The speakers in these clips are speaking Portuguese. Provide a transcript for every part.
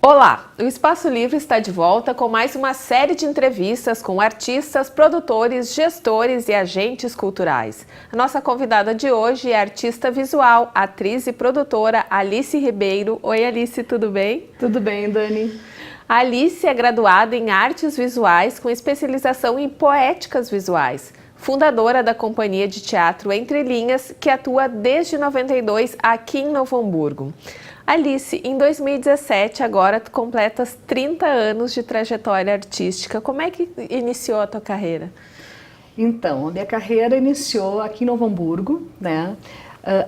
Olá, o Espaço Livre está de volta com mais uma série de entrevistas com artistas, produtores, gestores e agentes culturais. A nossa convidada de hoje é a artista visual, atriz e produtora Alice Ribeiro. Oi, Alice, tudo bem? Tudo bem, Dani. A Alice é graduada em artes visuais com especialização em poéticas visuais. Fundadora da companhia de teatro Entre Linhas, que atua desde 92 aqui em Novo Hamburgo. Alice, em 2017, agora tu completas 30 anos de trajetória artística. Como é que iniciou a tua carreira? Então, a minha carreira iniciou aqui em Novo Hamburgo, né?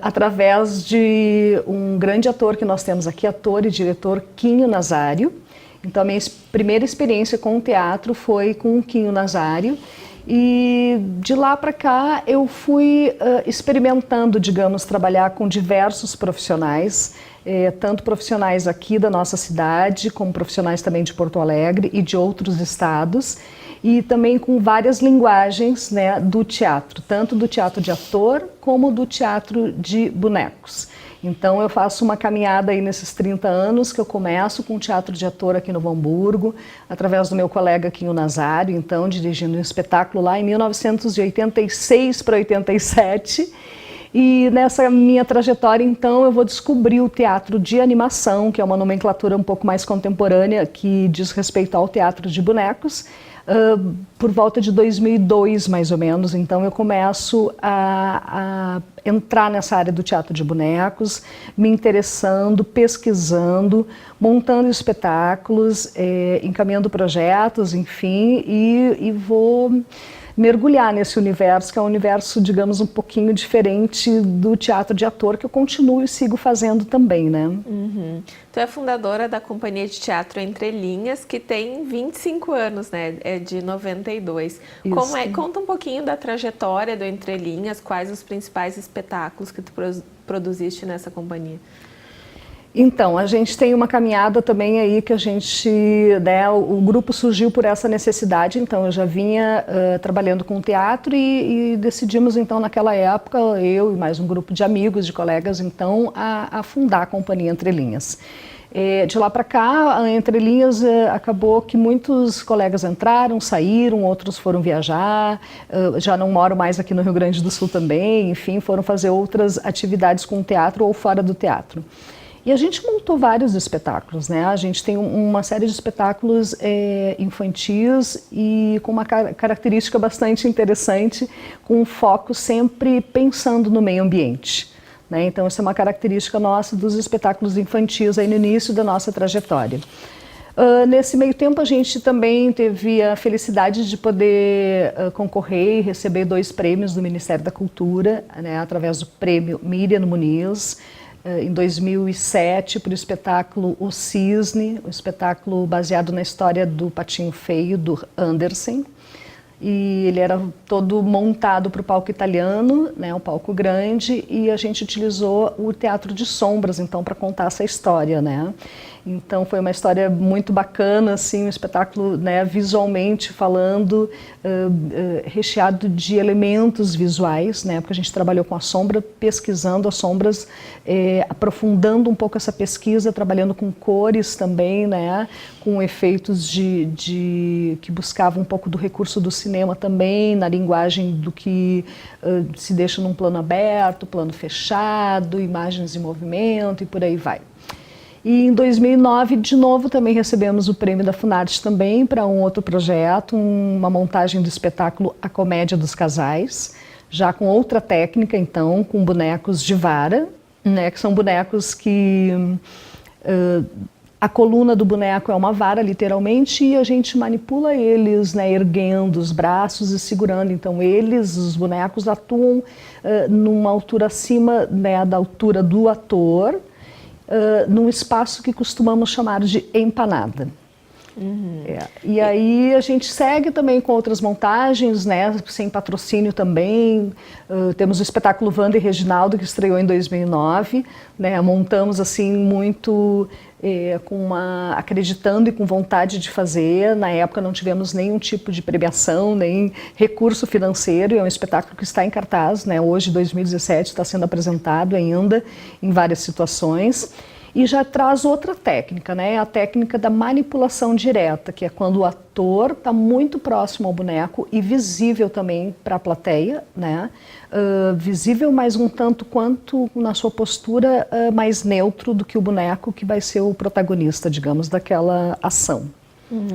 Através de um grande ator que nós temos aqui, ator e diretor Quinho Nazário. Então, a minha primeira experiência com o teatro foi com o Quinho Nazário. E de lá para cá eu fui experimentando, digamos, trabalhar com diversos profissionais, tanto profissionais aqui da nossa cidade, como profissionais também de Porto Alegre e de outros estados, e também com várias linguagens, né, do teatro, tanto do teatro de ator como do teatro de bonecos. Então eu faço uma caminhada aí nesses 30 anos que eu começo com o teatro de ator aqui no Novo Hamburgo, através do meu colega Quinho Nazário, então dirigindo um espetáculo lá em 1986 para 87. E nessa minha trajetória, então, eu vou descobrir o teatro de animação, que é uma nomenclatura um pouco mais contemporânea, que diz respeito ao teatro de bonecos, por volta de 2002, mais ou menos. Então, eu começo a entrar nessa área do teatro de bonecos, me interessando, pesquisando, montando espetáculos, encaminhando projetos, enfim, e vou mergulhar nesse universo, que é um universo, digamos, um pouquinho diferente do teatro de ator, que eu continuo e sigo fazendo também, né? Uhum. Tu é fundadora da companhia de teatro Entre Linhas, que tem 25 anos, né? É de 92. Isso. Como é? Conta um pouquinho da trajetória do Entre Linhas, quais os principais espetáculos que tu produziste nessa companhia? Então, a gente tem uma caminhada também aí que a gente, né, o grupo surgiu por essa necessidade, então eu já vinha trabalhando com teatro e decidimos então naquela época, eu e mais um grupo de amigos, de colegas, então, a fundar a companhia Entre Linhas. De lá para cá, a Entre Linhas acabou que muitos colegas entraram, saíram, outros foram viajar, já não moram mais aqui no Rio Grande do Sul também, enfim, foram fazer outras atividades com o teatro ou fora do teatro. E a gente montou vários espetáculos, né? A gente tem uma série de espetáculos infantis e com uma característica bastante interessante, com um foco sempre pensando no meio ambiente, né? Então, essa é uma característica nossa dos espetáculos infantis aí no início da nossa trajetória. Nesse meio tempo, a gente também teve a felicidade de poder concorrer e receber 2 prêmios do Ministério da Cultura, né? Através do prêmio Miriam Muniz, em 2007, para o espetáculo O Cisne, um espetáculo baseado na história do Patinho Feio, do Andersen. E ele era todo montado para o palco italiano, né, um palco grande, e a gente utilizou o teatro de sombras, então, para contar essa história, né? Então, foi uma história muito bacana, assim, um espetáculo, né, visualmente falando, recheado de elementos visuais, né, porque a gente trabalhou com a sombra, pesquisando as sombras, aprofundando um pouco essa pesquisa, trabalhando com cores também, né, com efeitos que buscavam um pouco do recurso do cinema também, na linguagem do que se deixa num plano aberto, plano fechado, imagens em movimento e por aí vai. E em 2009, de novo, também recebemos o prêmio da Funarte também para um outro projeto, uma montagem do espetáculo A Comédia dos Casais, já com outra técnica, então, com bonecos de vara, né, que são bonecos que a coluna do boneco é uma vara, literalmente, e a gente manipula eles, né, erguendo os braços e segurando. Então, os bonecos, atuam numa altura acima, né, da altura do ator, num espaço que costumamos chamar de empanada. Uhum. E aí a gente segue também com outras montagens, né, sem patrocínio também. Temos o espetáculo Wanda e Reginaldo, que estreou em 2009, né, montamos assim muito acreditando e com vontade de fazer. Na época não tivemos nenhum tipo de premiação, nem recurso financeiro. É um espetáculo que está em cartaz, né, hoje, 2017, está sendo apresentado ainda em várias situações. E já traz outra técnica, né? A técnica da manipulação direta, que é quando o ator está muito próximo ao boneco e visível também para a plateia, né? Visível, mas um tanto quanto na sua postura mais neutro do que o boneco, que vai ser o protagonista, digamos, daquela ação.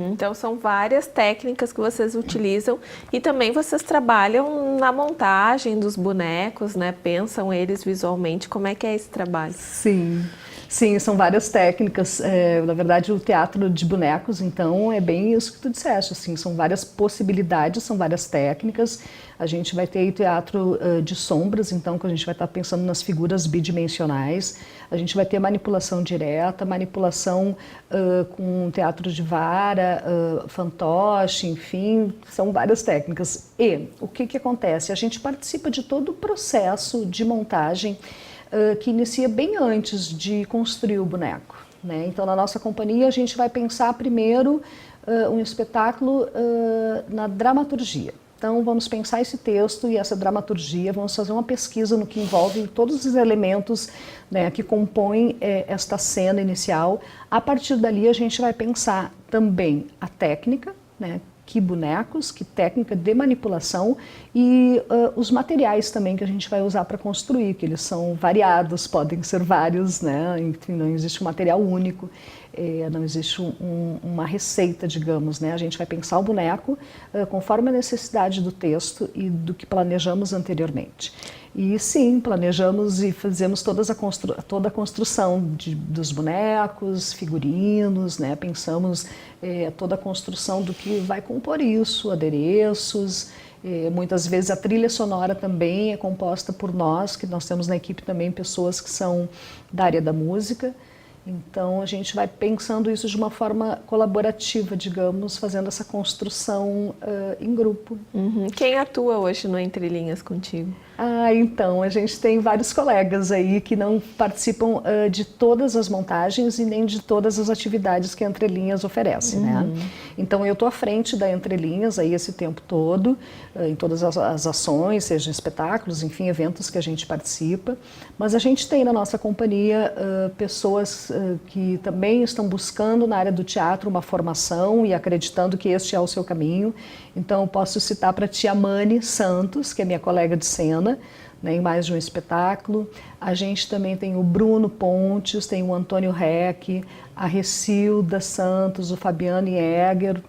Então são várias técnicas que vocês utilizam e também vocês trabalham na montagem dos bonecos, né? Pensam eles visualmente. Como é que é esse trabalho? Sim. Sim, são várias técnicas. Na verdade, o teatro de bonecos, então, é bem isso que tu disseste. Assim, são várias possibilidades, são várias técnicas. A gente vai ter aí teatro de sombras, então, que a gente vai estar pensando nas figuras bidimensionais. A gente vai ter manipulação direta, manipulação com teatro de vara, fantoche, enfim, são várias técnicas. E o que acontece? A gente participa de todo o processo de montagem que inicia bem antes de construir o boneco, né? Então, na nossa companhia, a gente vai pensar primeiro um espetáculo na dramaturgia. Então, vamos pensar esse texto e essa dramaturgia, vamos fazer uma pesquisa no que envolve todos os elementos, né, que compõem esta cena inicial. A partir dali, a gente vai pensar também a técnica, né? Que bonecos, que técnica de manipulação e os materiais também que a gente vai usar para construir, que eles são variados, podem ser vários, né? Enfim, não existe um material único, não existe uma receita, digamos, né? A gente vai pensar o boneco conforme a necessidade do texto e do que planejamos anteriormente. E sim, planejamos e fazemos toda a construção dos bonecos, figurinos, né? Pensamos toda a construção do que vai compor isso, adereços. Muitas vezes a trilha sonora também é composta por nós, que nós temos na equipe também pessoas que são da área da música. Então, a gente vai pensando isso de uma forma colaborativa, digamos, fazendo essa construção em grupo. Quem atua hoje no Entre Linhas contigo? Então, a gente tem vários colegas aí que não participam de todas as montagens e nem de todas as atividades que a Entre Linhas oferece, né? Então, eu estou à frente da Entre Linhas aí esse tempo todo, em todas as ações, seja espetáculos, enfim, eventos que a gente participa. Mas a gente tem na nossa companhia pessoas que também estão buscando na área do teatro uma formação e acreditando que este é o seu caminho. Então, eu posso citar para ti a Mani Santos, que é minha colega de cena, né, em mais de um espetáculo. A gente também tem o Bruno Pontes, tem o Antônio Reck, a Recilda Santos, o Fabiano Jäger,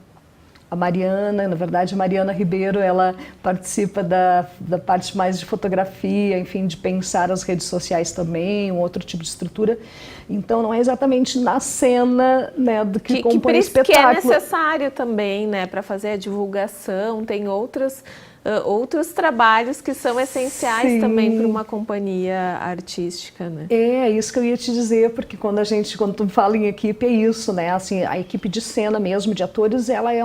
a Mariana, na verdade a Mariana Ribeiro, ela participa da parte mais de fotografia, enfim, de pensar as redes sociais também, um outro tipo de estrutura. Então não é exatamente na cena, né, do que compõe o espetáculo. Que é necessário também, né, para fazer a divulgação, tem outros trabalhos que são essenciais. Sim. Também para uma companhia artística, né? É isso que eu ia te dizer, porque quando tu fala em equipe é isso, né? Assim, a equipe de cena mesmo, de atores, ela é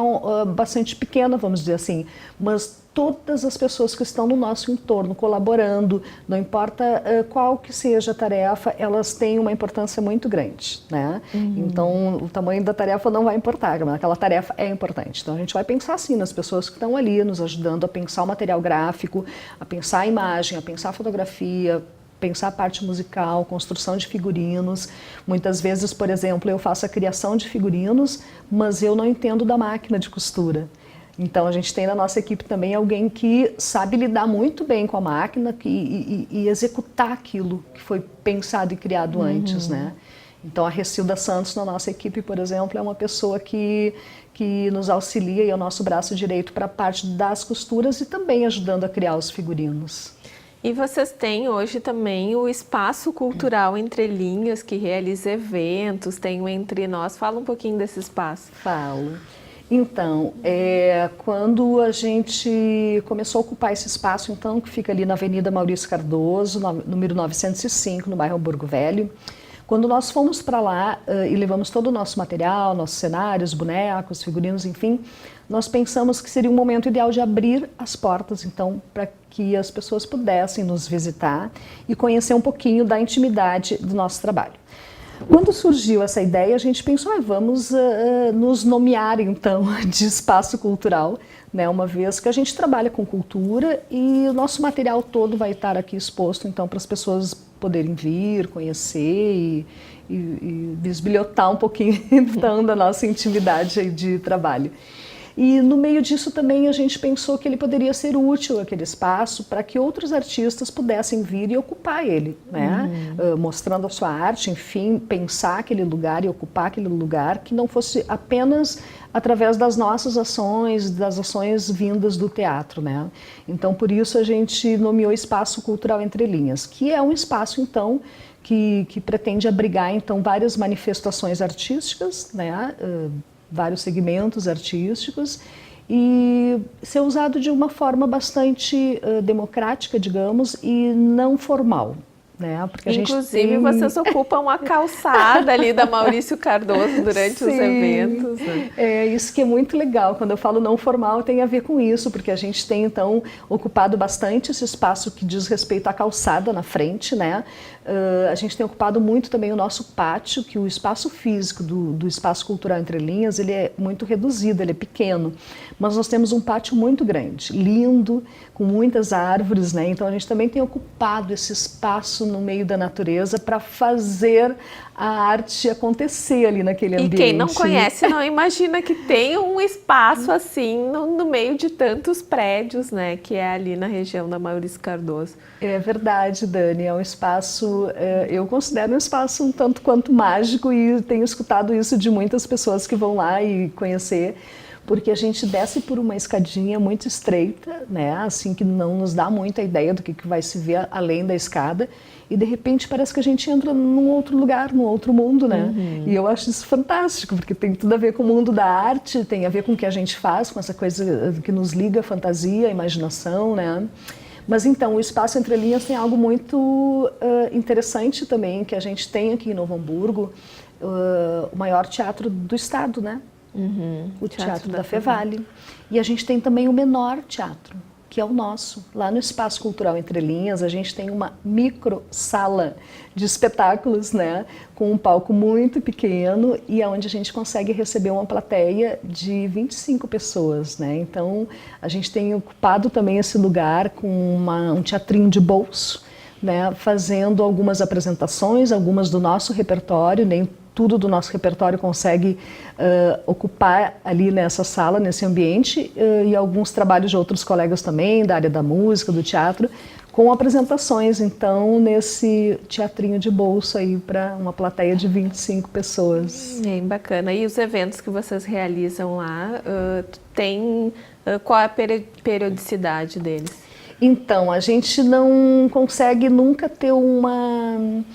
bastante pequena, vamos dizer assim, mas todas as pessoas que estão no nosso entorno colaborando, não importa qual que seja a tarefa, elas têm uma importância muito grande, né? Então, o tamanho da tarefa não vai importar, mas aquela tarefa é importante. Então, a gente vai pensar assim nas pessoas que estão ali nos ajudando a pensar o material gráfico, a pensar a imagem, a pensar a fotografia, pensar a parte musical, construção de figurinos. Muitas vezes, por exemplo, eu faço a criação de figurinos, mas eu não entendo da máquina de costura. Então, a gente tem na nossa equipe também alguém que sabe lidar muito bem com a máquina e executar aquilo que foi pensado e criado antes, né? Então, a Recilda Santos, na nossa equipe, por exemplo, é uma pessoa que nos auxilia e é o nosso braço direito para a parte das costuras e também ajudando a criar os figurinos. E vocês têm hoje também o Espaço Cultural Entre Linhas, que realiza eventos, tem o Entre Nós. Fala um pouquinho desse espaço. Falo. Então, quando a gente começou a ocupar esse espaço, então, que fica ali na Avenida Maurício Cardoso, número 905, no bairro Hamburgo Velho, quando nós fomos para lá e levamos todo o nosso material, nossos cenários, bonecos, figurinos, enfim, nós pensamos que seria um momento ideal de abrir as portas, então, para que as pessoas pudessem nos visitar e conhecer um pouquinho da intimidade do nosso trabalho. Quando surgiu essa ideia, a gente pensou, vamos nos nomear então de espaço cultural, né, uma vez que a gente trabalha com cultura e o nosso material todo vai estar aqui exposto então para as pessoas poderem vir, conhecer e bisbilhotar um pouquinho então da nossa intimidade aí de trabalho. E no meio disso também a gente pensou que ele poderia ser útil, aquele espaço, para que outros artistas pudessem vir e ocupar ele, né? Mostrando a sua arte, enfim, pensar aquele lugar e ocupar aquele lugar, que não fosse apenas através das nossas ações, das ações vindas do teatro, né? Então, por isso a gente nomeou Espaço Cultural Entre Linhas, que é um espaço, então, que pretende abrigar, então, várias manifestações artísticas, né? Vários segmentos artísticos e ser usado de uma forma bastante democrática, digamos, e não formal. Né? Porque inclusive, vocês ocupam a calçada ali da Maurício Cardoso durante os eventos. Né? É isso que é muito legal. Quando eu falo não formal, tem a ver com isso, porque a gente tem, então, ocupado bastante esse espaço que diz respeito à calçada na frente, né? A gente tem ocupado muito também o nosso pátio, que o espaço físico do Espaço Cultural Entre Linhas, ele é muito reduzido, ele é pequeno, mas nós temos um pátio muito grande, lindo, com muitas árvores, né? Então a gente também tem ocupado esse espaço no meio da natureza para fazer a arte acontecer ali naquele ambiente. E quem não conhece não imagina que tem um espaço assim no meio de tantos prédios, né? Que é ali na região da Maurício Cardoso. É verdade, Dani, é um espaço, eu considero um espaço um tanto quanto mágico e tenho escutado isso de muitas pessoas que vão lá e conhecer, porque a gente desce por uma escadinha muito estreita, né, assim que não nos dá muita ideia do que vai se ver além da escada, e de repente parece que a gente entra num outro lugar, num outro mundo, né? E eu acho isso fantástico, porque tem tudo a ver com o mundo da arte, tem a ver com o que a gente faz, com essa coisa que nos liga à fantasia, à imaginação, né? Mas então, o Espaço Entre Linhas tem algo muito interessante também, que a gente tem aqui em Novo Hamburgo, o maior teatro do estado, né? O Teatro da Fevale. E a gente tem também o menor teatro, que é o nosso. Lá no Espaço Cultural Entre Linhas, a gente tem uma micro sala de espetáculos, né? Com um palco muito pequeno e onde a gente consegue receber uma plateia de 25 pessoas, né? Então, a gente tem ocupado também esse lugar com um teatrinho de bolso, né? Fazendo algumas apresentações, algumas do nosso repertório, nem tudo do nosso repertório consegue ocupar ali nessa sala, nesse ambiente, e alguns trabalhos de outros colegas também, da área da música, do teatro, com apresentações, então, nesse teatrinho de bolso aí para uma plateia de 25 pessoas. Bem bacana. E os eventos que vocês realizam lá, qual é a periodicidade deles? Então, a gente não consegue nunca ter uma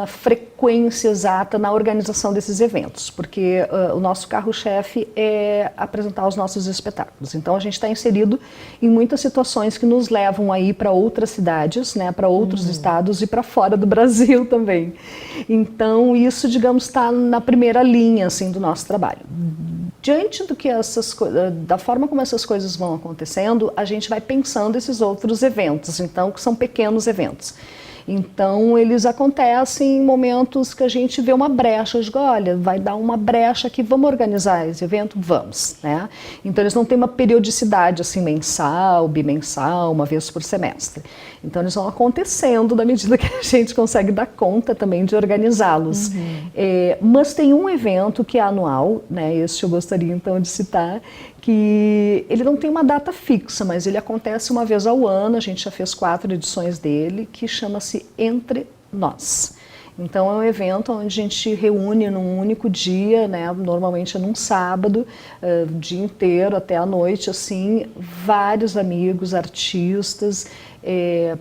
frequência exata na organização desses eventos, porque o nosso carro-chefe é apresentar os nossos espetáculos. Então a gente está inserido em muitas situações que nos levam aí para outras cidades, né, para outros estados e para fora do Brasil também. Então isso, digamos, está na primeira linha assim do nosso trabalho. Diante do que da forma como essas coisas vão acontecendo, a gente vai pensando esses outros eventos, então que são pequenos eventos. Então, eles acontecem em momentos que a gente vê uma brecha. Eu digo, olha, vai dar uma brecha aqui, vamos organizar esse evento? Vamos, né? Então, eles não têm uma periodicidade assim, mensal, bimensal, uma vez por semestre. Então, eles vão acontecendo na medida que a gente consegue dar conta também de organizá-los. Mas tem um evento que é anual, né? Esse eu gostaria então de citar, que ele não tem uma data fixa, mas ele acontece uma vez ao ano, a gente já fez 4 edições dele, que chama-se Entre Nós. Então é um evento onde a gente reúne num único dia, né, normalmente é num sábado, o dia inteiro até a noite, assim, vários amigos, artistas,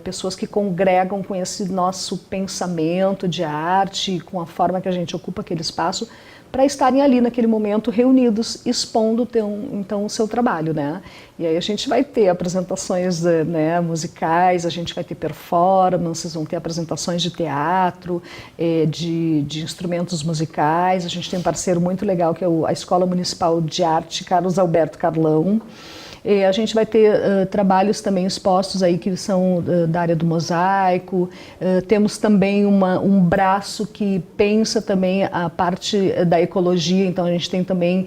pessoas que congregam com esse nosso pensamento de arte, com a forma que a gente ocupa aquele espaço, para estarem ali naquele momento reunidos, expondo então o seu trabalho, né? E aí a gente vai ter apresentações, né, musicais, a gente vai ter performances, vão ter apresentações de teatro, de instrumentos musicais. A gente tem um parceiro muito legal que é a Escola Municipal de Arte Carlos Alberto Carlão. A gente vai ter trabalhos também expostos aí que são da área do mosaico. Temos também um braço que pensa também a parte da ecologia, então a gente tem também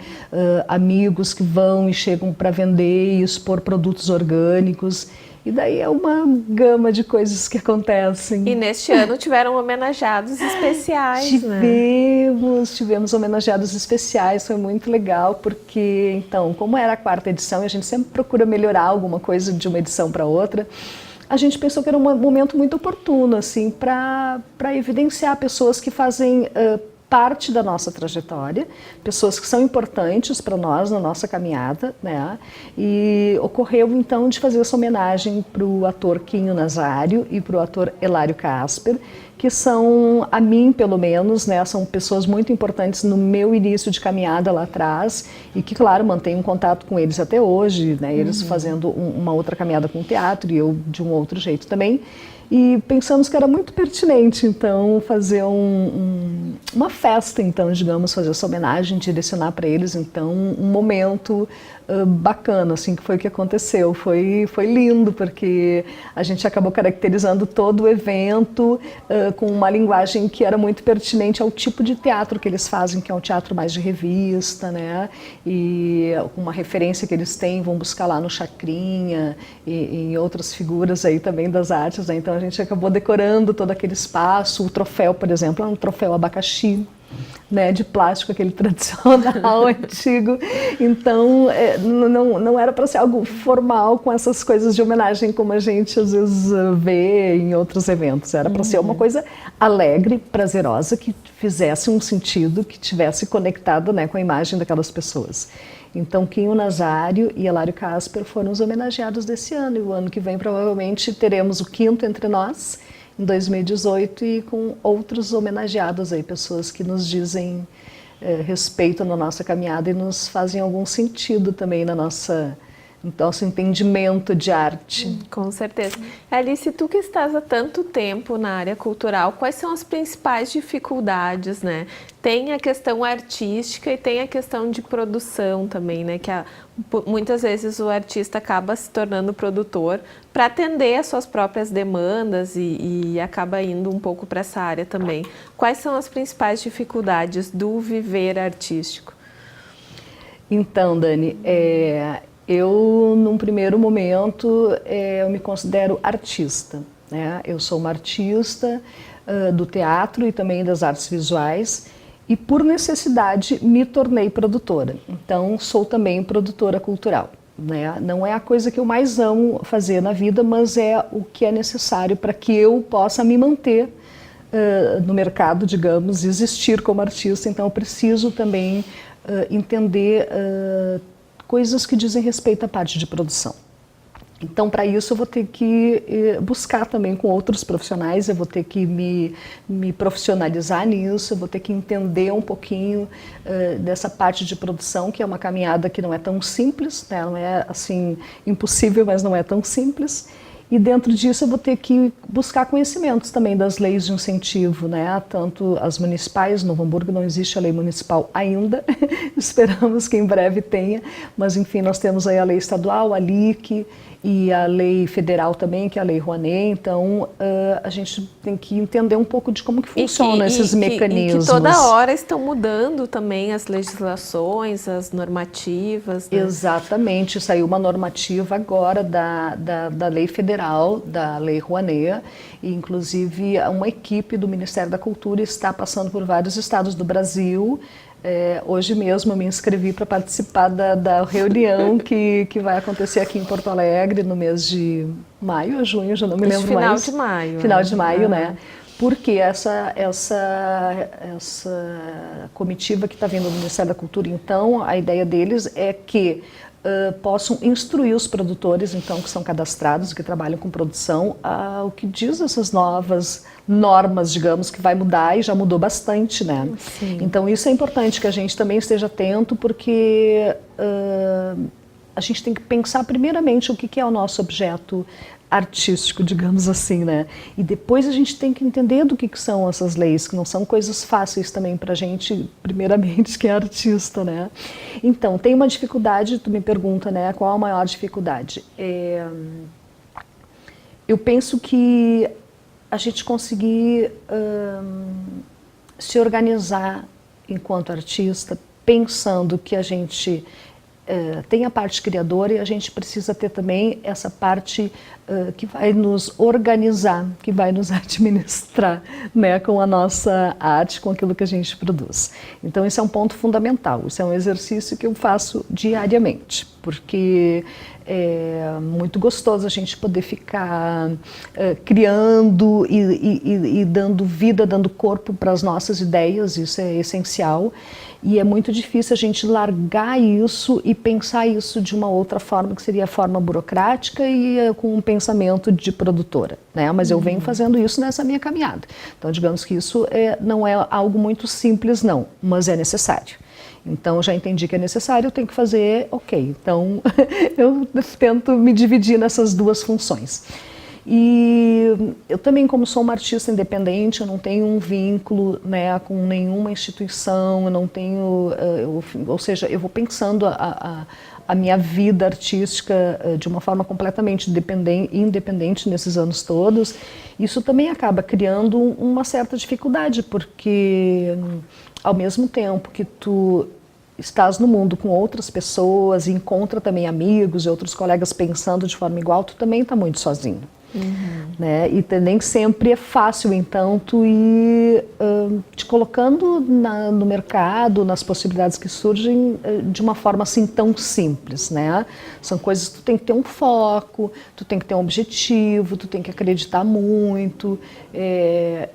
amigos que vão e chegam para vender e expor produtos orgânicos. E daí é uma gama de coisas que acontecem. E neste ano tiveram homenageados especiais, Tivemos homenageados especiais, foi muito legal, porque, então, como era a 4ª edição, e a gente sempre procura melhorar alguma coisa de uma edição para outra, a gente pensou que era um momento muito oportuno, assim, para evidenciar pessoas que fazem parte da nossa trajetória, pessoas que são importantes para nós na nossa caminhada, né? E ocorreu então de fazer essa homenagem para o ator Quinho Nazário e para o ator Hilário Casper, que são, a mim pelo menos, né, são pessoas muito importantes no meu início de caminhada lá atrás e que, claro, mantenho um contato com eles até hoje, né? Eles fazendo uma outra caminhada com o teatro e eu de um outro jeito também. E pensamos que era muito pertinente, então, fazer uma festa, então, digamos, fazer essa homenagem, direcionar para eles, então, um momento bacana, assim, que foi o que aconteceu. Foi lindo, porque a gente acabou caracterizando todo o evento com uma linguagem que era muito pertinente ao tipo de teatro que eles fazem, que é um teatro mais de revista, né? E uma referência que eles têm, vão buscar lá no Chacrinha e em outras figuras aí também das artes, né? Então a gente acabou decorando todo aquele espaço. O troféu, por exemplo, é um troféu abacaxi, né, de plástico, aquele tradicional antigo. Então não era para ser algo formal com essas coisas de homenagem como a gente às vezes vê em outros eventos. Era para ser uma coisa alegre, prazerosa, que fizesse um sentido, que tivesse conectado, né, com a imagem daquelas pessoas. Então, Quinho Nazário e Hilário Casper foram os homenageados desse ano, e o ano que vem provavelmente teremos o 5º Entre Nós, em 2018, e com outros homenageados aí, pessoas que nos dizem respeito na nossa caminhada e nos fazem algum sentido também no nosso entendimento de arte. Com certeza. Alice, tu que estás há tanto tempo na área cultural, quais são as principais dificuldades, né? Tem a questão artística e tem a questão de produção também, né? Que muitas vezes o artista acaba se tornando produtor para atender às suas próprias demandas e acaba indo um pouco para essa área também. Quais são as principais dificuldades do viver artístico? Então, Dani, eu, num primeiro momento, eu me considero artista, né? Eu sou uma artista do teatro e também das artes visuais e, por necessidade, me tornei produtora. Então, sou também produtora cultural, né? Não é a coisa que eu mais amo fazer na vida, mas é o que é necessário para que eu possa me manter no mercado, digamos, existir como artista. Então, eu preciso também entender coisas que dizem respeito à parte de produção. Então, para isso, eu vou ter que buscar também com outros profissionais, eu vou ter que me profissionalizar nisso, eu vou ter que entender um pouquinho dessa parte de produção, que é uma caminhada que não é tão simples, né? Não é assim impossível, mas não é tão simples. E dentro disso eu vou ter que buscar conhecimentos também das leis de incentivo, né? Tanto as municipais, Novo Hamburgo não existe a lei municipal ainda, esperamos que em breve tenha, mas enfim, nós temos aí a lei estadual, a LIC, e a lei federal também, que é a Lei Rouanet. Então, a gente tem que entender um pouco de como que funcionam esses mecanismos. E que toda hora estão mudando também as legislações, as normativas, né? Exatamente, saiu uma normativa agora da lei federal, da Lei Rouanet, e inclusive uma equipe do Ministério da Cultura está passando por vários estados do Brasil. Hoje mesmo eu me inscrevi para participar da reunião que vai acontecer aqui em Porto Alegre no mês de maio ou junho, já não me lembro mais. Final de maio. Final de maio, né? Porque essa comitiva que está vindo do Ministério da Cultura, então, a ideia deles é que possam instruir os produtores, então, que são cadastrados, que trabalham com produção, o que diz essas novas normas, digamos, que vai mudar e já mudou bastante, né? Sim. Então, isso é importante que a gente também esteja atento, porque a gente tem que pensar primeiramente o que é o nosso objeto artístico, digamos assim, né? E depois a gente tem que entender do que são essas leis, que não são coisas fáceis também para a gente, primeiramente, que é artista, né? Então, tem uma dificuldade, tu me pergunta, né? Qual a maior dificuldade? Eu penso que a gente conseguir se organizar enquanto artista, pensando que a gente tem a parte criadora e a gente precisa ter também essa parte que vai nos organizar, que vai nos administrar, né, com a nossa arte, com aquilo que a gente produz. Então esse é um ponto fundamental, isso é um exercício que eu faço diariamente, porque é muito gostoso a gente poder ficar criando e dando vida, dando corpo para as nossas ideias, isso é essencial. E é muito difícil a gente largar isso e pensar isso de uma outra forma, que seria a forma burocrática e com um pensamento de produtora, né? Mas eu venho fazendo isso nessa minha caminhada. Então, digamos que isso não é algo muito simples, não, mas é necessário. Então, já entendi que é necessário, eu tenho que fazer, ok. Então, eu tento me dividir nessas duas funções. E eu também, como sou uma artista independente, eu não tenho um vínculo, né, com nenhuma instituição, eu não tenho, ou seja, eu vou pensando a minha vida artística de uma forma completamente independente nesses anos todos. Isso também acaba criando uma certa dificuldade, porque ao mesmo tempo que tu estás no mundo com outras pessoas e encontra também amigos e outros colegas pensando de forma igual, tu também está muito sozinho. Né? E nem sempre é fácil, então, tu ir te colocando no mercado, nas possibilidades que surgem de uma forma assim tão simples, né? São coisas que tu tem que ter um foco, tu tem que ter um objetivo, tu tem que acreditar muito.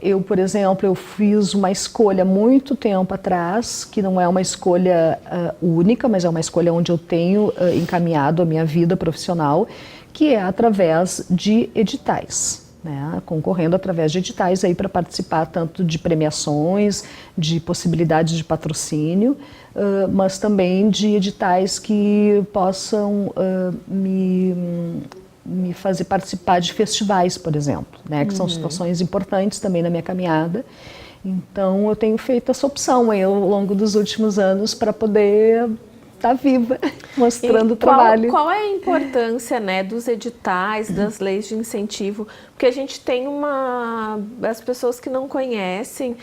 Eu, por exemplo, eu fiz uma escolha muito tempo atrás, que não é uma escolha única, mas é uma escolha onde eu tenho encaminhado a minha vida profissional, que é através de editais, né? Concorrendo através de editais aí para participar tanto de premiações, de possibilidades de patrocínio, mas também de editais que possam me fazer participar de festivais, por exemplo, né? Que são situações importantes também na minha caminhada. Então eu tenho feito essa opção aí ao longo dos últimos anos para poder está viva, mostrando o trabalho. Qual é a importância, né, dos editais, das leis de incentivo? Porque a gente tem as pessoas que não conhecem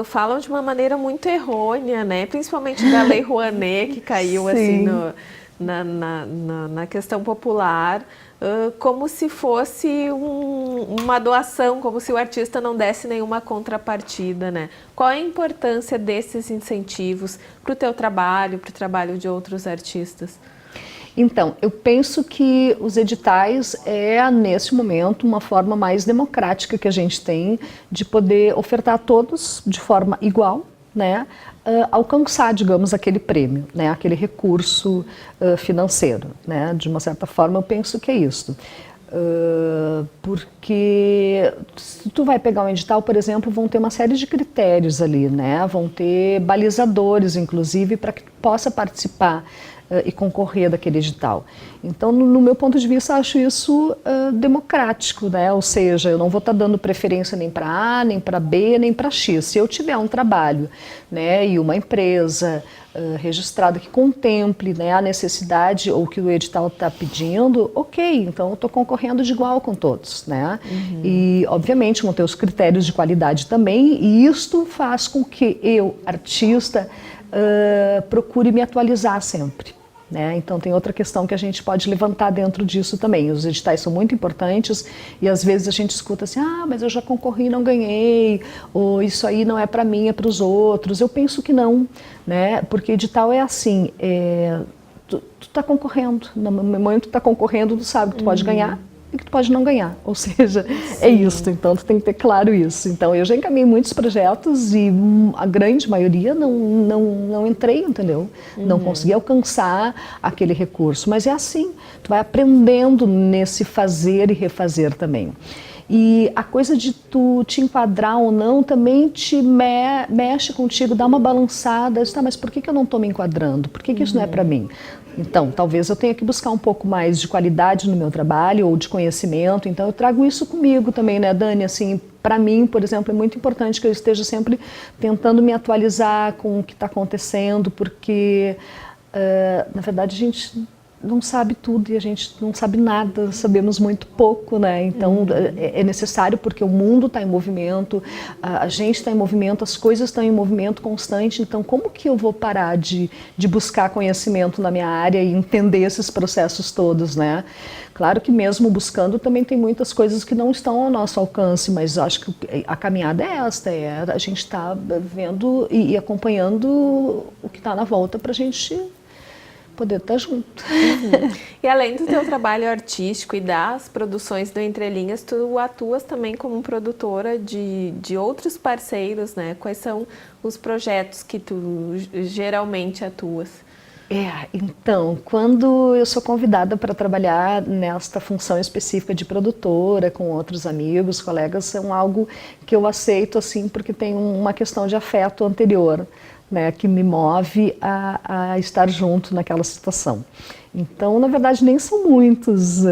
falam de uma maneira muito errônea, né? Principalmente da Lei Rouanet, que caiu assim na questão popular, como se fosse uma doação, como se o artista não desse nenhuma contrapartida, né? Qual é a importância desses incentivos para o teu trabalho, para o trabalho de outros artistas? Então, eu penso que os editais nesse momento, uma forma mais democrática que a gente tem de poder ofertar a todos de forma igual, né? Alcançar, digamos, aquele prêmio, né, aquele recurso financeiro, né, de uma certa forma eu penso que é isso. Porque se tu vai pegar um edital, por exemplo, vão ter uma série de critérios ali, né, vão ter balizadores, inclusive, para que tu possa participar e concorrer daquele edital. Então, no meu ponto de vista, acho isso democrático, né? Ou seja, eu não vou estar dando preferência nem para A, nem para B, nem para X. Se eu tiver um trabalho, né, e uma empresa registrada que contemple, né, a necessidade ou que o edital está pedindo, ok, então eu estou concorrendo de igual com todos, né? E, obviamente, vão ter os critérios de qualidade também, e isto faz com que eu, artista, procure me atualizar sempre. Né? Então tem outra questão que a gente pode levantar dentro disso também. Os editais são muito importantes e às vezes a gente escuta assim, mas eu já concorri e não ganhei, ou isso aí não é para mim, é para os outros. Eu penso que não, né? Porque edital é assim, tu está concorrendo, no momento que tu está concorrendo, tu sabe que tu pode ganhar e que tu pode não ganhar, ou seja, é isso, então tu tem que ter claro isso. Então eu já encaminhei muitos projetos e a grande maioria não entrei, entendeu? Não consegui alcançar aquele recurso, mas é assim, tu vai aprendendo nesse fazer e refazer também. E a coisa de tu te enquadrar ou não também te mexe contigo, dá uma balançada, mas por que eu não estou me enquadrando? Por que isso não é para mim? Então, talvez eu tenha que buscar um pouco mais de qualidade no meu trabalho ou de conhecimento. Então, eu trago isso comigo também, né, Dani? Assim, para mim, por exemplo, é muito importante que eu esteja sempre tentando me atualizar com o que está acontecendo, porque, na verdade, a gente não sabe tudo e a gente não sabe nada, sabemos muito pouco, né? Então é necessário, porque o mundo está em movimento, a gente está em movimento, as coisas estão em movimento constante. Então, como que eu vou parar de buscar conhecimento na minha área e entender esses processos todos, né? Claro que mesmo buscando também tem muitas coisas que não estão ao nosso alcance, mas eu acho que a caminhada é esta, a gente está vendo e acompanhando o que está na volta para a gente poder estar junto. E além do teu trabalho artístico e das produções do Entre Linhas, tu atuas também como produtora de outros parceiros, né? Quais são os projetos que tu geralmente atuas? Então, quando eu sou convidada para trabalhar nesta função específica de produtora com outros amigos, colegas, é algo que eu aceito assim porque tem uma questão de afeto anterior, né, que me move a estar junto naquela situação. Então, na verdade, nem são muitos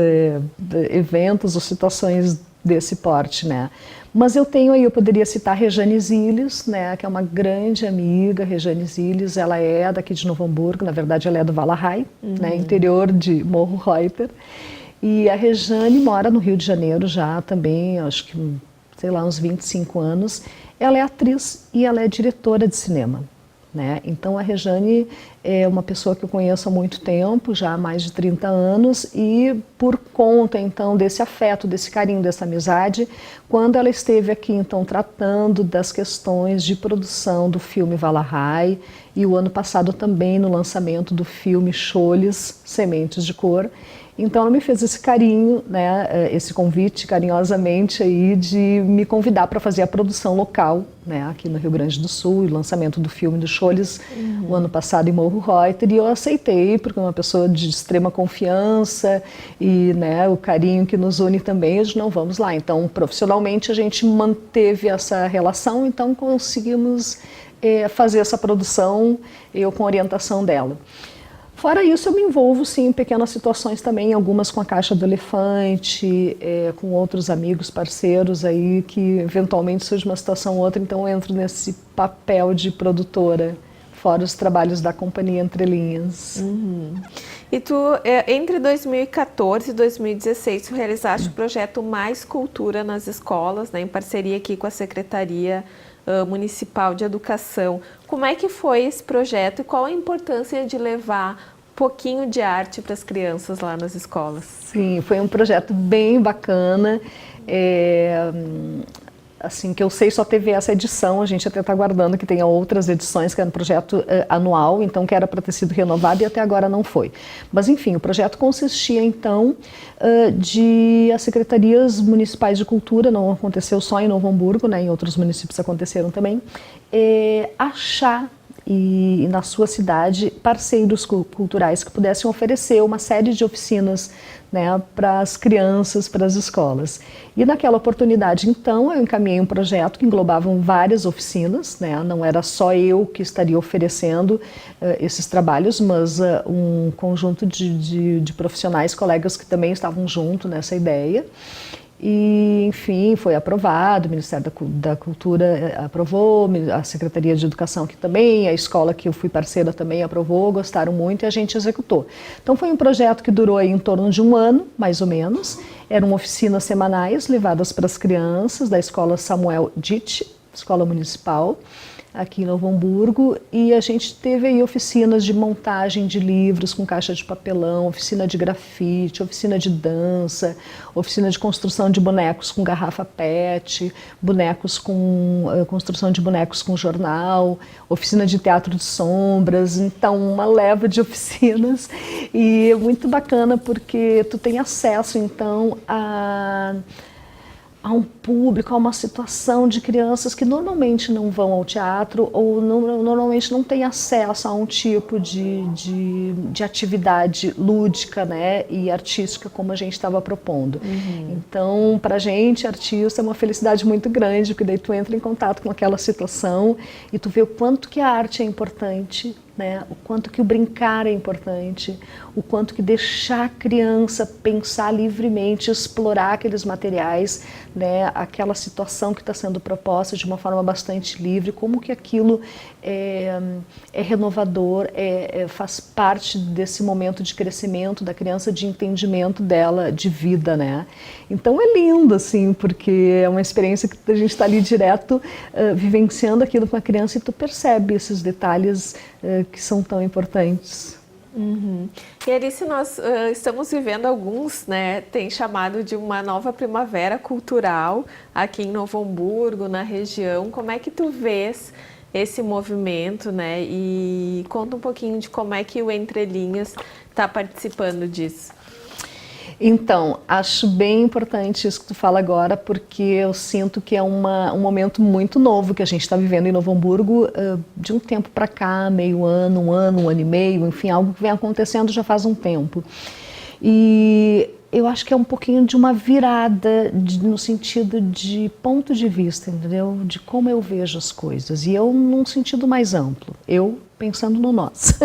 eventos ou situações desse porte, né? Mas eu poderia citar Rejane Ziles, né, que é uma grande amiga. Rejane Ziles, ela é daqui de Novo Hamburgo, na verdade ela é do Valahai, né, interior de Morro Reuter. E a Rejane mora no Rio de Janeiro já também, acho que, sei lá, uns 25 anos. Ela é atriz e ela é diretora de cinema. Né? Então a Rejane é uma pessoa que eu conheço há muito tempo, já há mais de 30 anos, e por conta então desse afeto, desse carinho, dessa amizade, quando ela esteve aqui então tratando das questões de produção do filme Valahai, e o ano passado também no lançamento do filme Choles, Sementes de Cor, então ela me fez esse carinho, né, esse convite carinhosamente aí de me convidar para fazer a produção local, né, aqui no Rio Grande do Sul, o lançamento do filme do Choles o ano passado em Morro Reuter, e eu aceitei porque é uma pessoa de extrema confiança e, né, o carinho que nos une também, eu disse, não, vamos lá. Então profissionalmente a gente manteve essa relação, então conseguimos fazer essa produção, eu com a orientação dela. Fora isso, eu me envolvo sim em pequenas situações também, algumas com a Caixa do Elefante, com outros amigos, parceiros aí, que eventualmente surge uma situação ou outra, então eu entro nesse papel de produtora, fora os trabalhos da companhia Entre Linhas. E tu, entre 2014 e 2016, tu realizaste o projeto Mais Cultura nas Escolas, né, em parceria aqui com a Secretaria Municipal de Educação. Como é que foi esse projeto e qual a importância de levar um pouquinho de arte para as crianças lá nas escolas? Sim, foi um projeto bem bacana. Assim, que eu sei, só teve essa edição, a gente até está aguardando que tenha outras edições, que era um projeto anual, então que era para ter sido renovado e até agora não foi. Mas enfim, o projeto consistia então de as secretarias municipais de cultura, não aconteceu só em Novo Hamburgo, né, em outros municípios aconteceram também, achar e na sua cidade parceiros culturais que pudessem oferecer uma série de oficinas, né, para as crianças, para as escolas. E naquela oportunidade, então, eu encaminhei um projeto que englobavam várias oficinas, né, não era só eu que estaria oferecendo esses trabalhos, mas um conjunto de profissionais, colegas que também estavam junto nessa ideia. E, enfim, foi aprovado, o Ministério da Cultura aprovou, a Secretaria de Educação aqui também, a escola que eu fui parceira também aprovou, gostaram muito e a gente executou. Então foi um projeto que durou aí em torno de um ano, mais ou menos. Eram oficinas semanais levadas para as crianças da Escola Samuel Ditt, Escola Municipal, aqui em Novo Hamburgo, e a gente teve aí oficinas de montagem de livros com caixa de papelão, oficina de grafite, oficina de dança, oficina de construção de bonecos com garrafa PET, construção de bonecos com jornal, oficina de teatro de sombras, então uma leva de oficinas, e é muito bacana porque tu tem acesso então a um público, a uma situação de crianças que normalmente não vão ao teatro ou normalmente não têm acesso a um tipo de atividade lúdica, né, e artística como a gente estava propondo. Então, para a gente, artista, é uma felicidade muito grande, porque daí tu entra em contato com aquela situação e tu vê o quanto que a arte é importante né? O quanto que o brincar é importante, o quanto que deixar a criança pensar livremente, explorar aqueles materiais, né? Aquela situação que está sendo proposta de uma forma bastante livre, como que aquilo é renovador, faz parte desse momento de crescimento da criança, de entendimento dela, de vida, né? Então é lindo, assim, porque é uma experiência que a gente está ali direto vivenciando aquilo com a criança e tu percebe esses detalhes que são tão importantes. Uhum. E Alice, nós estamos vivendo alguns, né, tem chamado de uma nova primavera cultural aqui em Novo Hamburgo, na região. Como é que tu vês esse movimento, né? E conta um pouquinho de como é que o Entre Linhas está participando disso. Então, acho bem importante isso que tu fala agora, porque eu sinto que é um momento muito novo que a gente está vivendo em Novo Hamburgo, de um tempo para cá, meio ano, um ano e meio, enfim, algo que vem acontecendo já faz um tempo. E eu acho que é um pouquinho de uma virada no sentido de ponto de vista, entendeu? De como eu vejo as coisas. E eu num sentido mais amplo. Eu pensando no nós,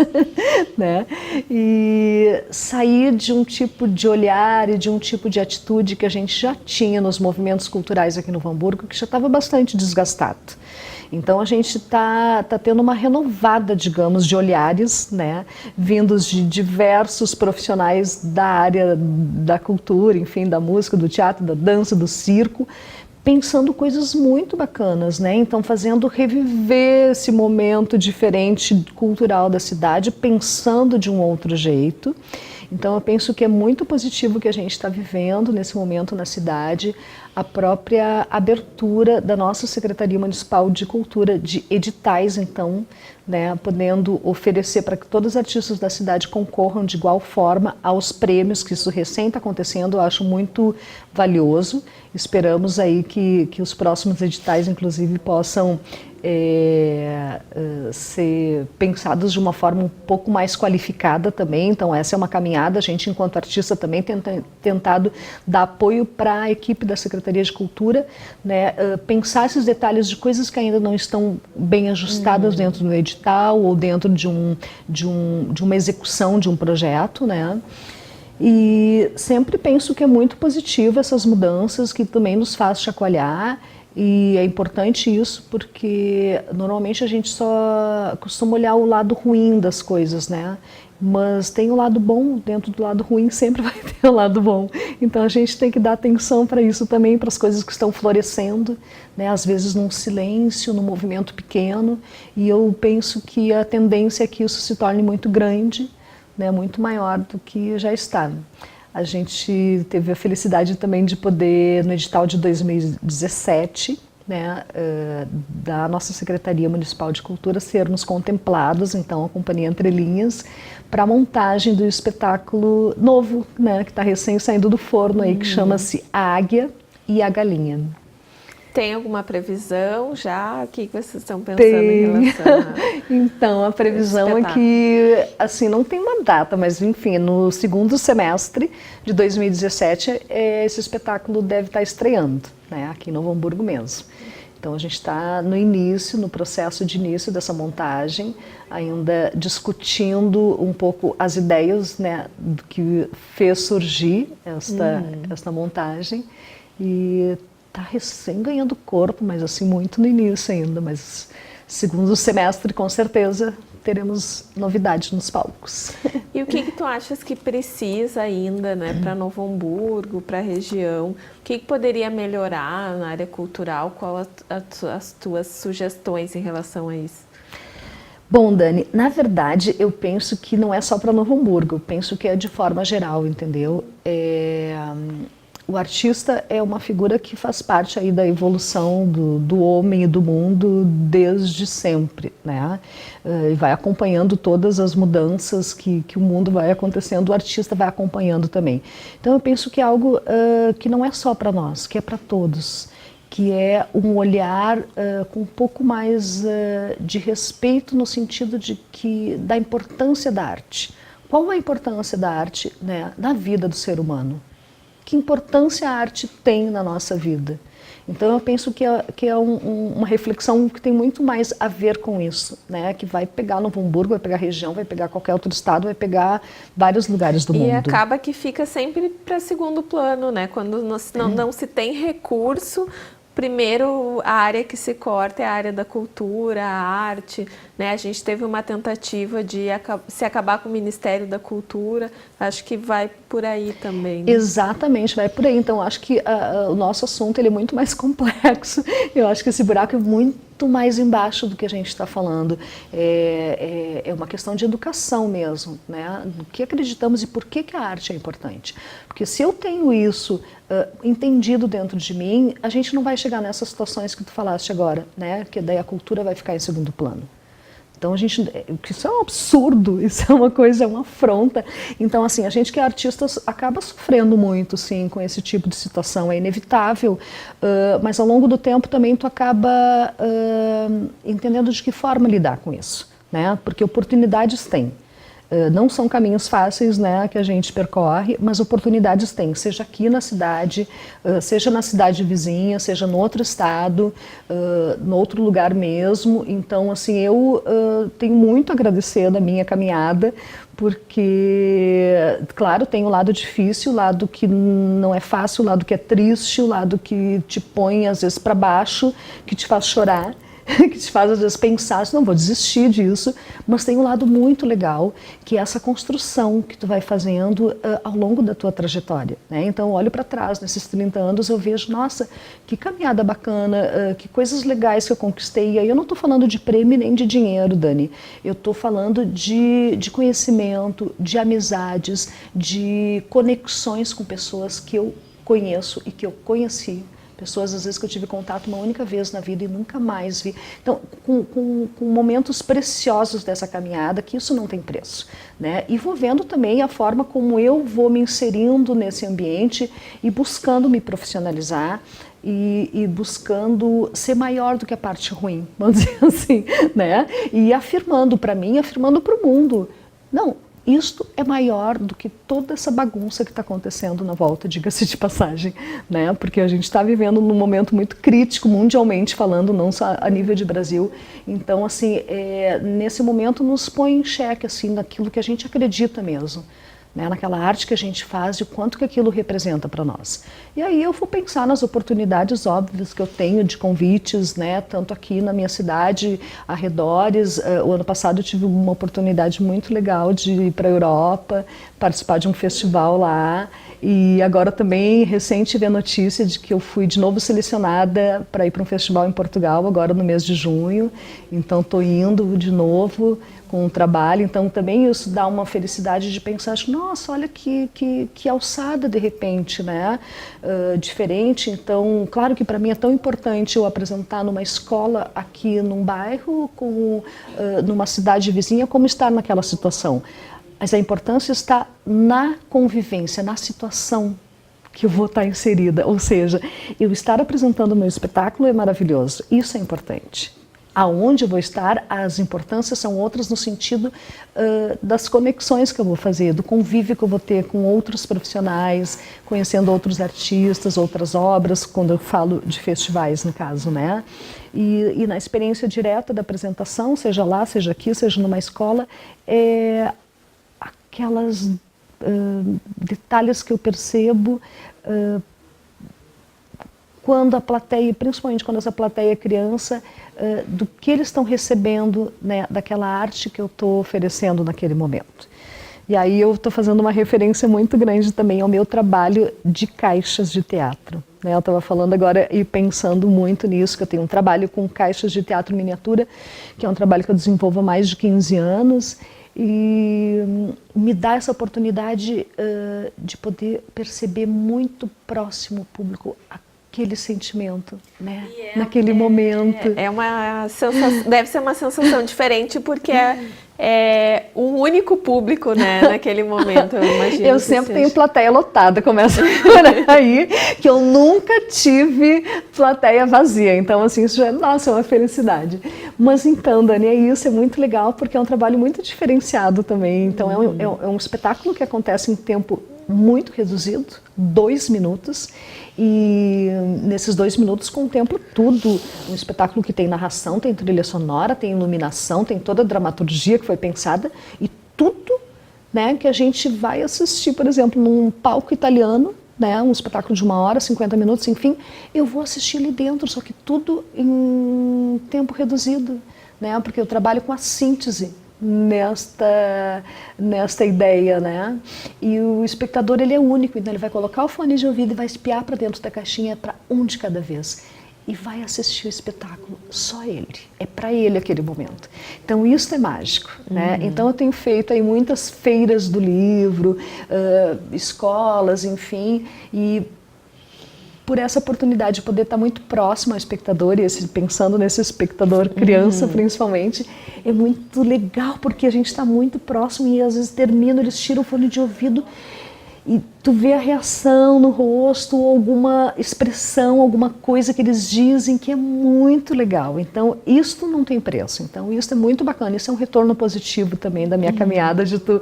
né? E sair de um tipo de olhar e de um tipo de atitude que a gente já tinha nos movimentos culturais aqui no Novo Hamburgo, que já estava bastante desgastado. Então a gente tá tendo uma renovada, digamos, de olhares, né, vindos de diversos profissionais da área da cultura, enfim, da música, do teatro, da dança, do circo, pensando coisas muito bacanas, né? Então fazendo reviver esse momento diferente cultural da cidade, pensando de um outro jeito. Então eu penso que é muito positivo que a gente está vivendo nesse momento na cidade, a própria abertura da nossa Secretaria Municipal de Cultura de editais, então, né, podendo oferecer para que todos os artistas da cidade concorram de igual forma aos prêmios, que isso recém está acontecendo, eu acho muito valioso. Esperamos aí que os próximos editais, inclusive, possam ser pensados de uma forma um pouco mais qualificada também. Então essa é uma caminhada, a gente enquanto artista também tem tentado dar apoio para a equipe da Secretaria de Cultura, né, pensar esses detalhes de coisas que ainda não estão bem ajustadas dentro do edital ou dentro de uma execução de um projeto, né? E sempre penso que é muito positivo essas mudanças, que também nos faz chacoalhar. E é importante isso porque normalmente a gente só costuma olhar o lado ruim das coisas, né? Mas tem o lado bom, dentro do lado ruim sempre vai ter o lado bom. Então a gente tem que dar atenção para isso também, para as coisas que estão florescendo, né? Às vezes num silêncio, num movimento pequeno. E eu penso que a tendência é que isso se torne muito grande, né? Muito maior do que já está. A gente teve a felicidade também de poder, no edital de 2017, né, da nossa Secretaria Municipal de Cultura, sermos contemplados, então, a Companhia Entre Linhas, para a montagem do espetáculo novo, né, que está recém saindo do forno, aí, que chama-se A Águia e a Galinha. Tem alguma previsão já? O que vocês estão pensando em relação a... Então, a previsão é que, assim, não tem uma data, mas enfim, no segundo semestre de 2017, esse espetáculo deve estar estreando, né, aqui em Novo Hamburgo mesmo. Então a gente está no início, no processo de início dessa montagem, ainda discutindo um pouco as ideias, né, do que fez surgir esta montagem. E está recém ganhando corpo, mas assim muito no início ainda, mas segundo semestre com certeza teremos novidades nos palcos. E o que tu achas que precisa ainda, né, para Novo Hamburgo, para a região? O que poderia melhorar na área cultural? Qual as tuas sugestões em relação a isso? Bom, Dani, na verdade eu penso que não é só para Novo Hamburgo, eu penso que é de forma geral, entendeu? O artista é uma figura que faz parte aí da evolução do homem e do mundo desde sempre, né? E vai acompanhando todas as mudanças que o mundo vai acontecendo, o artista vai acompanhando também. Então eu penso que é algo que não é só para nós, que é para todos, que é um olhar com um pouco mais de respeito no sentido da importância da arte. Qual a importância da arte, né, na vida do ser humano? Que importância a arte tem na nossa vida? Então eu penso que é uma reflexão que tem muito mais a ver com isso, né? Que vai pegar Novo Hamburgo, vai pegar a região, vai pegar qualquer outro estado, vai pegar vários lugares do mundo. E acaba que fica sempre para segundo plano, né? Quando não se tem recurso, primeiro a área que se corta é a área da cultura, a arte, né? A gente teve uma tentativa de se acabar com o Ministério da Cultura, acho que vai por aí também, né? Exatamente, vai por aí. Então acho que o nosso assunto ele é muito mais complexo, eu acho que esse buraco é muito mais embaixo do que a gente está falando. É uma questão de educação mesmo, né? Do que acreditamos e por que a arte é importante. Porque se eu tenho isso entendido dentro de mim, a gente não vai chegar nessas situações que tu falaste agora, né? Que daí a cultura vai ficar em segundo plano. Então isso é um absurdo, isso é uma coisa, é uma afronta. Então assim, a gente que é artista acaba sofrendo muito, sim, com esse tipo de situação, é inevitável, mas ao longo do tempo também tu acaba entendendo de que forma lidar com isso, né? Porque oportunidades tem. Não são caminhos fáceis, né, que a gente percorre, mas oportunidades tem, seja aqui na cidade, seja na cidade vizinha, seja no outro estado, no outro lugar mesmo. Então, assim, eu tenho muito a agradecer da minha caminhada, porque, claro, tem o lado difícil, o lado que não é fácil, o lado que é triste, o lado que te põe, às vezes, para baixo, que te faz chorar, que te faz às vezes pensar, não vou desistir disso, mas tem um lado muito legal, que é essa construção que tu vai fazendo ao longo da tua trajetória, né? Então eu olho para trás, nesses 30 anos eu vejo, nossa, que caminhada bacana, que coisas legais que eu conquistei. E aí eu não estou falando de prêmio nem de dinheiro, Dani, eu estou falando de conhecimento, de amizades, de conexões com pessoas que eu conheço e que eu conheci. Pessoas, às vezes, que eu tive contato uma única vez na vida e nunca mais vi. Então, com momentos preciosos dessa caminhada, que isso não tem preço, né? E vou vendo também a forma como eu vou me inserindo nesse ambiente e buscando me profissionalizar e buscando ser maior do que a parte ruim, vamos dizer assim, né? E afirmando para mim, afirmando para o mundo. Não, isto é maior do que toda essa bagunça que está acontecendo na volta, diga-se de passagem, né? Porque a gente está vivendo num momento muito crítico, mundialmente falando, não só a nível de Brasil. Então, assim, nesse momento nos põe em xeque, assim, naquilo que a gente acredita mesmo, né? Naquela arte que a gente faz e o quanto que aquilo representa para nós. E aí eu vou pensar nas oportunidades óbvias que eu tenho de convites, né? Tanto aqui na minha cidade, arredores. O ano passado eu tive uma oportunidade muito legal de ir para a Europa, participar de um festival lá. E agora também, recente, vi a notícia de que eu fui de novo selecionada para ir para um festival em Portugal, agora no mês de junho. Então estou indo de novo com o trabalho, então também isso dá uma felicidade de pensar, nossa, olha que alçada de repente, né? Diferente. Então, claro que para mim é tão importante eu apresentar numa escola aqui num bairro, numa cidade vizinha, como estar naquela situação. Mas a importância está na convivência, na situação que eu vou estar inserida, ou seja, eu estar apresentando o meu espetáculo é maravilhoso, isso é importante. Aonde eu vou estar, as importâncias são outras no sentido das conexões que eu vou fazer, do convívio que eu vou ter com outros profissionais, conhecendo outros artistas, outras obras, quando eu falo de festivais, no caso, né? E na experiência direta da apresentação, seja lá, seja aqui, seja numa escola, aquelas detalhes que eu percebo quando a plateia, principalmente quando essa plateia é criança, do que eles estão recebendo, né, daquela arte que eu estou oferecendo naquele momento. E aí eu estou fazendo uma referência muito grande também ao meu trabalho de caixas de teatro, né? Eu estava falando agora e pensando muito nisso, que eu tenho um trabalho com caixas de teatro miniatura, que é um trabalho que eu desenvolvo há mais de 15 anos, e me dá essa oportunidade de poder perceber muito próximo o público aquele sentimento, né? Naquele momento. Uma sensação, deve ser uma sensação diferente, porque é um único público, né, naquele momento, eu imagino. Eu sempre tenho plateia lotada, começa por aí, que eu nunca tive plateia vazia. Então, assim, isso já, nossa, é uma felicidade. Mas então, Dani, é isso, é muito legal, porque é um trabalho muito diferenciado também. Então, é um espetáculo que acontece em tempo muito reduzido, 2 minutos, e nesses 2 minutos contemplo tudo. Um espetáculo que tem narração, tem trilha sonora, tem iluminação, tem toda a dramaturgia que foi pensada e tudo, né, que a gente vai assistir, por exemplo, num palco italiano, né, um espetáculo de 1 hora, 50 minutos, enfim, eu vou assistir ali dentro, só que tudo em tempo reduzido, né, porque eu trabalho com a síntese nesta ideia, né? E o espectador, ele é único, então ele vai colocar o fone de ouvido e vai espiar para dentro da caixinha para um de cada vez e vai assistir o espetáculo, só ele, é para ele aquele momento. Então isso é mágico, né? Então eu tenho feito aí muitas feiras do livro, escolas, enfim, e por essa oportunidade de poder estar muito próximo ao espectador, e pensando nesse espectador criança principalmente, é muito legal, porque a gente está muito próximo e às vezes termina, eles tiram o fone de ouvido e tu vê a reação no rosto, alguma expressão, alguma coisa que eles dizem que é muito legal. Então, isto não tem preço. Então, isso é muito bacana. Isso é um retorno positivo também da minha caminhada, de tu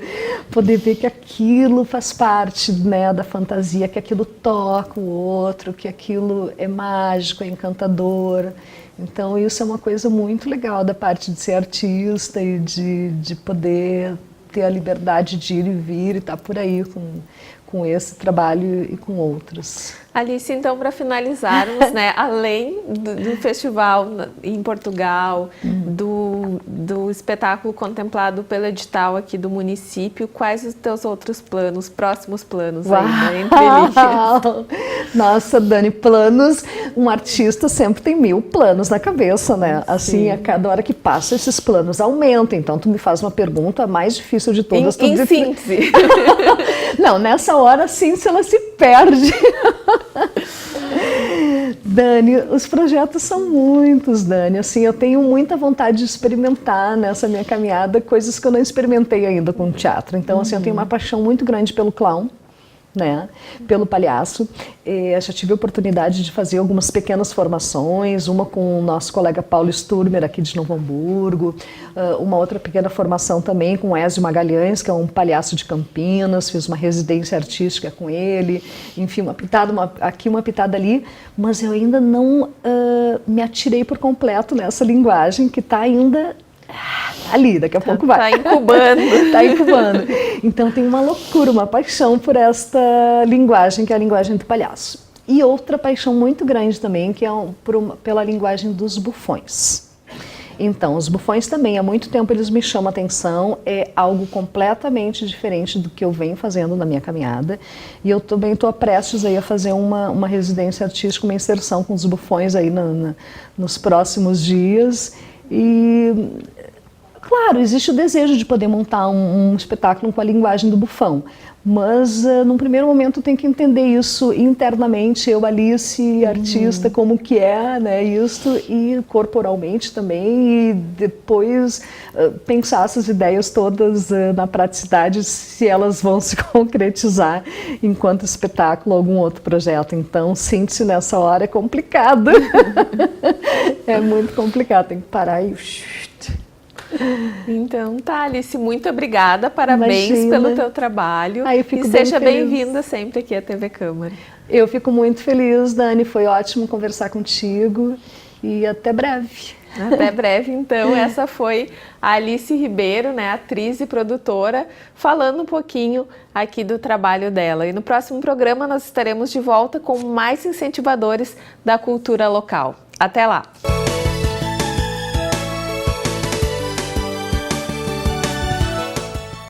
poder ver que aquilo faz parte, né, da fantasia, que aquilo toca o outro, que aquilo é mágico, é encantador. Então, isso é uma coisa muito legal da parte de ser artista e de poder ter a liberdade de ir e vir e estar por aí com esse trabalho e com outros. Alice, então, para finalizarmos, né, além do festival em Portugal, do espetáculo contemplado pelo edital aqui do município, quais os teus outros planos, próximos planos aí, né, entre linhas? Nossa, Dani, planos, um artista sempre tem 1000 planos na cabeça, né? Assim, a cada hora que passa, esses planos aumentam. Então, tu me faz uma pergunta, a mais difícil de todas. Em síntese. Não, nessa hora, sim, se ela se perde. Dani, os projetos são muitos, Dani. Assim, eu tenho muita vontade de experimentar nessa minha caminhada coisas que eu não experimentei ainda com o teatro. Então, assim, eu tenho uma paixão muito grande pelo clown, né, pelo palhaço. Eu já tive a oportunidade de fazer algumas pequenas formações, uma com o nosso colega Paulo Sturmer, aqui de Novo Hamburgo, uma outra pequena formação também com o Ézio Magalhães, que é um palhaço de Campinas, fiz uma residência artística com ele, enfim, uma pitada aqui, uma pitada ali, mas eu ainda não me atirei por completo nessa linguagem que está ainda ali, daqui a pouco vai. Está incubando. Está incubando. Então tem uma loucura, uma paixão por esta linguagem, que é a linguagem do palhaço. E outra paixão muito grande também, que é pela linguagem dos bufões. Então, os bufões também, há muito tempo eles me chamam a atenção, é algo completamente diferente do que eu venho fazendo na minha caminhada. E eu também estou prestes aí a fazer uma residência artística, uma inserção com os bufões aí nos próximos dias. E, claro, existe o desejo de poder montar um espetáculo com a linguagem do bufão, mas num primeiro momento tem que entender isso internamente, eu, Alice, artista, como que é, né, isso, e corporalmente também, e depois pensar essas ideias todas na praticidade, se elas vão se concretizar enquanto espetáculo ou algum outro projeto. Então, síntese nessa hora é complicado. É muito complicado, tem que parar e... Então, tá, Alice, muito obrigada, parabéns pelo teu trabalho. E seja bem-vinda sempre aqui à TV Câmara. Eu fico muito feliz, Dani, foi ótimo conversar contigo e até breve. Até breve, então. Essa foi a Alice Ribeiro, né, atriz e produtora, falando um pouquinho aqui do trabalho dela. E no próximo programa nós estaremos de volta com mais incentivadores da cultura local. Até lá!